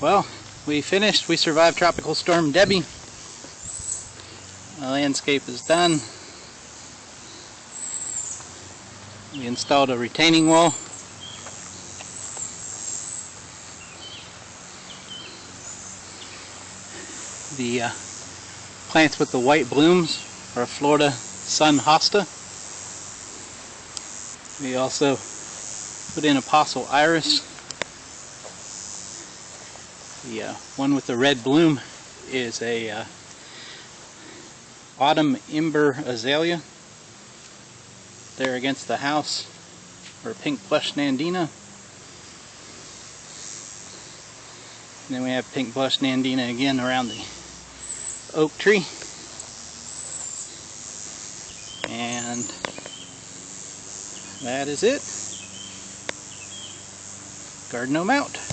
Well, we finished. We survived Tropical Storm Debby. The landscape is done. We installed a retaining wall. The plants with the white blooms are Florida Sun Hosta. We also put in Apostle Iris. The one with the red bloom is a Autumn Ember Azalea. There against the house are pink Blush Nandina. And then we have pink Blush Nandina again around the oak tree. And that is it. Garden out.